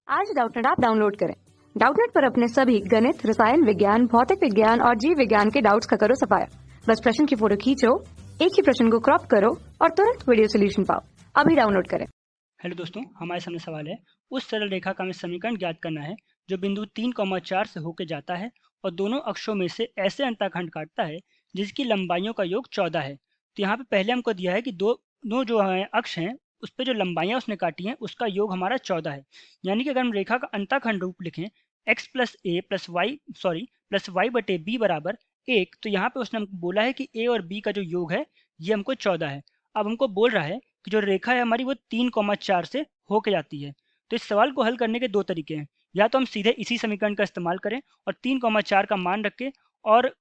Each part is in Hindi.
आज डाउटनेट ऐप डाउनलोड करें। डाउटनेट पर अपने सभी गणित, रसायन विज्ञान, भौतिक विज्ञान और जीव विज्ञान के डाउट्स का करो सफाया। बस प्रश्न की फोटो खींचो, एक ही प्रश्न को क्रॉप करो और तुरंत वीडियो सोल्यूशन पाओ। अभी डाउनलोड करें। हेलो दोस्तों, हमारे सामने सवाल है। उस सरल रेखा का हमें समीकरण ज्ञात करना है जो बिंदु 3,4 से होकर जाता है और दोनों अक्षों में से ऐसे अंतःखंड काटता है जिसकी लंबाइयों का योग 14 है। तो यहाँ पे पहले हमको दिया है कि दोनों जो हमें अक्ष हैं उस पर जो लंबाइयाँ उसने काटी हैं उसका योग हमारा 14 है। यानी कि अगर हम रेखा का अंतःखंड रूप लिखें x प्लस ए प्लस वाई प्लस वाई बटे बी बराबर 1, तो यहाँ पे उसने हमको बोला है कि a और b का जो योग है ये हमको 14 है। अब हमको बोल रहा है कि जो रेखा है हमारी वो 3,4 से होके जाती है। तो इस सवाल को हल करने के दो तरीके हैं। या तो हम सीधे इसी समीकरण का इस्तेमाल करें और 3,4 का मान रख के और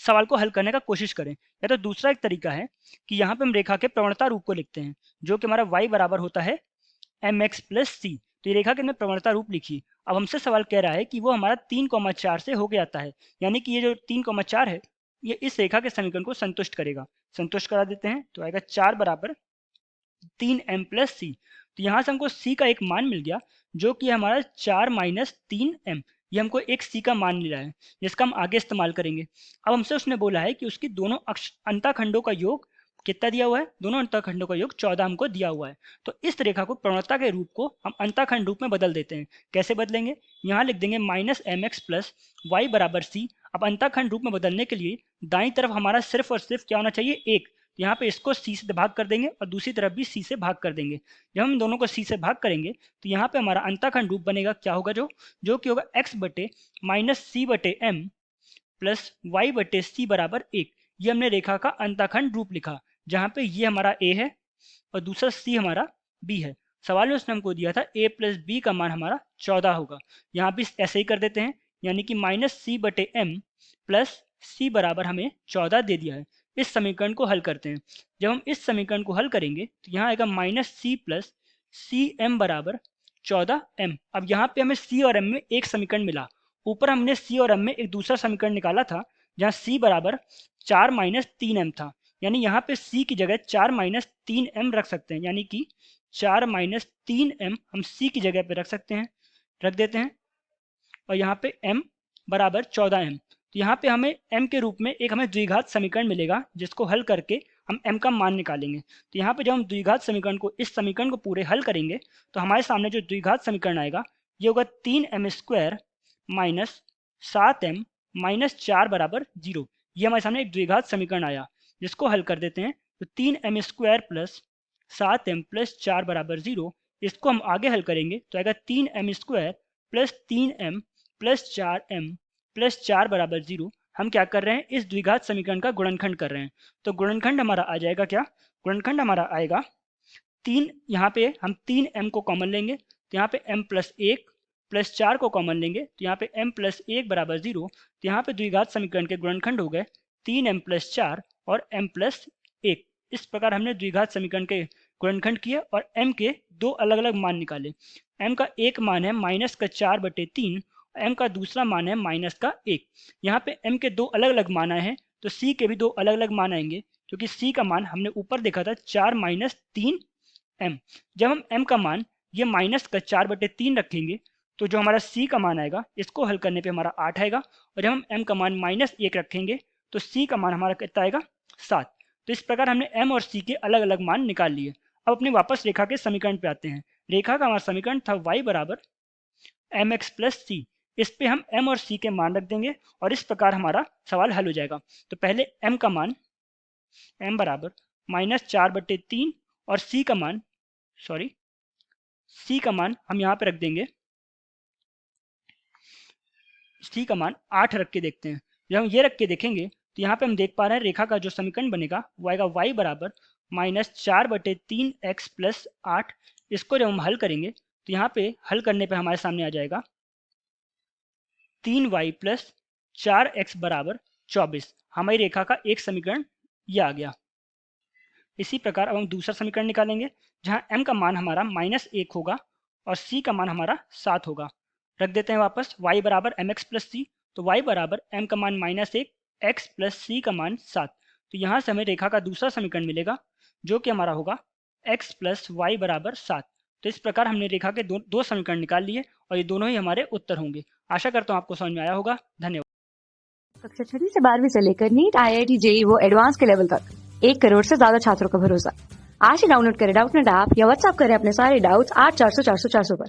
सवाल को हल करने का कोशिश करें, या तो दूसरा एक तरीका है कि यहाँ पे हम रेखा के प्रवणता रूप को लिखते हैं जो कि हमारा y बराबर होता है mx प्लस सी। तो ये रेखा के हमने प्रवणता रूप लिखी। अब हमसे सवाल कह रहा है कि वो हमारा 3,4 से होके आता है, यानी कि ये जो 3,4 है ये इस रेखा के समीकरण को संतुष्ट करेगा। संतुष्ट करा देते हैं तो आएगा 4 बराबर 3m प्लस सी। तो यहाँ से हमको c का एक मान मिल गया जो कि हमारा 4 माइनस 3m। ये हमको एक c का मान मिला है जिसका हम आगे इस्तेमाल करेंगे। अब हमसे उसने बोला है कि उसकी दोनों अंतःखंडों का योग कितना दिया हुआ है, दोनों अंतःखंडों का योग 14 हमको दिया हुआ है। तो इस रेखा को प्रवणता के रूप को हम अंतःखंड रूप में बदल देते हैं। कैसे बदलेंगे, यहाँ लिख देंगे minus M X plus Y बराबर सी। अब अंतःखंड रूप में बदलने के लिए दाईं तरफ हमारा सिर्फ और सिर्फ क्या होना चाहिए, एक। यहाँ पे इसको c से भाग कर देंगे और दूसरी तरफ भी c से भाग कर देंगे। जब हम दोनों को c से भाग करेंगे तो यहाँ पे हमारा अंतःखंड रूप बनेगा, क्या होगा जो कि होगा x बटे माइनस सी बटे एम प्लस वाई बटे सी बराबर 1। ये हमने रेखा का अंतःखंड रूप लिखा जहाँ पे ये हमारा a है और दूसरा c हमारा b है। सवाल में उसने हमको दिया था a प्लस बी का मान हमारा 14 होगा। यहाँ भी ऐसे ही कर देते हैं, यानी कि माइनस सी बटे एम प्लस सी बराबर हमें 14 दे दिया है। इस समीकरण को हल करते हैं। जब हम इस समीकरण को हल करेंगे तो यहाँ आएगा minus C plus C M बराबर 14m। अब यहाँ पे हमें c और m में एक समीकरण मिला। ऊपर हमने c और m में एक दूसरा समीकरण निकाला था जहाँ c बराबर 4 माइनस 3m था। यानी यहाँ पे c की जगह 4 माइनस 3m रख सकते हैं, यानी कि 4 माइनस 3m हम c की जगह पे रख सकते हैं, रख देते हैं। और यहाँ पे m बराबर 14m। तो यहाँ पे हमें m के रूप में एक हमें द्विघात समीकरण मिलेगा जिसको हल करके हम m का मान निकालेंगे। तो यहाँ पे जब हम द्विघात समीकरण को इस समीकरण को पूरे हल करेंगे तो हमारे सामने जो द्विघात समीकरण आएगा ये होगा 3m square minus 7m minus 4 बराबर 0। ये हमारे सामने एक द्विघात समीकरण आया जिसको हल कर देते हैं। तो 3m square plus 7m plus 4 बराबर 0, इसको हम आगे हल करेंगे तो आएगा 3m square plus 3m plus 4m plus 4 बराबर 0। हम क्या कर रहे हैं, इस द्विघात समीकरण का गुणनखंड कर रहे हैं। तो गुणनखंड हमारा आ जाएगा क्या, गुणनखंड हमारा आएगा 3। यहाँ पे हम 3m को कॉमन लेंगे तो यहाँ पे m प्लस 1 प्लस 4 को कॉमन लेंगे तो यहाँ पे m प्लस 1 बराबर 0। तो यहाँ पे द्विघात समीकरण के गुणनखंड हो गए 3m प्लस 4 और m प्लस 1। इस प्रकार हमने द्विघात समीकरण के गुणनखंड किए और m के दो अलग अलग मान निकाले। m का एक मान है माइनस का 4 बटे 3, m का दूसरा मान है माइनस का 1। यहाँ पे m के दो अलग अलग मान आए हैं तो c के भी दो अलग अलग मान आएंगे, क्योंकि c का मान हमने ऊपर देखा था 4 माइनस 3m। जब हम m का मान ये माइनस का 4 बटे 3 रखेंगे तो जो हमारा c का मान आएगा इसको हल करने पे हमारा 8 आएगा। और जब हम m का मान माइनस 1 रखेंगे तो c का मान हमारा कितना आएगा, 7। तो इस प्रकार हमने m और c के अलग अलग मान निकाल लिए। अब अपने वापस रेखा के समीकरण पे आते हैं। रेखा का हमारा समीकरण था y बराबर एम एक्स प्लस सी। इस पे हम m और c के मान रख देंगे और इस प्रकार हमारा सवाल हल हो जाएगा। तो पहले m का मान m बराबर माइनस 4 बटे 3 और c का मान c का मान हम यहाँ पे रख देंगे, c का मान 8 रख के देखते हैं। जब हम ये रख के देखेंगे तो यहाँ पे हम देख पा रहे हैं रेखा का जो समीकरण बनेगा वो आएगा y बराबर माइनस 4 बटे 3x प्लस 8। इसको जब हम हल करेंगे तो यहाँ पे हल करने पे हमारे सामने आ जाएगा 3y प्लस 4x बराबर 24। हमारी रेखा का एक समीकरण ये आ गया। इसी प्रकार अब हम दूसरा समीकरण निकालेंगे जहाँ m का मान हमारा माइनस 1 होगा और c का मान हमारा 7 होगा। रख देते हैं वापस y बराबर एम एक्स प्लस सी। तो y बराबर m का मान माइनस 1, x प्लस c का मान 7। तो यहाँ से हमें रेखा का दूसरा समीकरण मिलेगा जो कि हमारा होगा x प्लस वाई बराबर 7। तो इस प्रकार हमने रेखा के दो समीकरण निकाल लिए और ये दोनों ही हमारे उत्तर होंगे। आशा करता हूँ आपको समझ में आया होगा। धन्यवाद। कक्षा 6वीं से 12वीं से लेकर नीट, IIT, JEE वो एडवांस के लेवल तक 1 करोड़ से ज्यादा छात्रों का भरोसा। आज ही डाउनलोड करें डाउटनेट ऐप या व्हाट्सएप करें अपने सारे डाउट्स 8400 400 400 पर।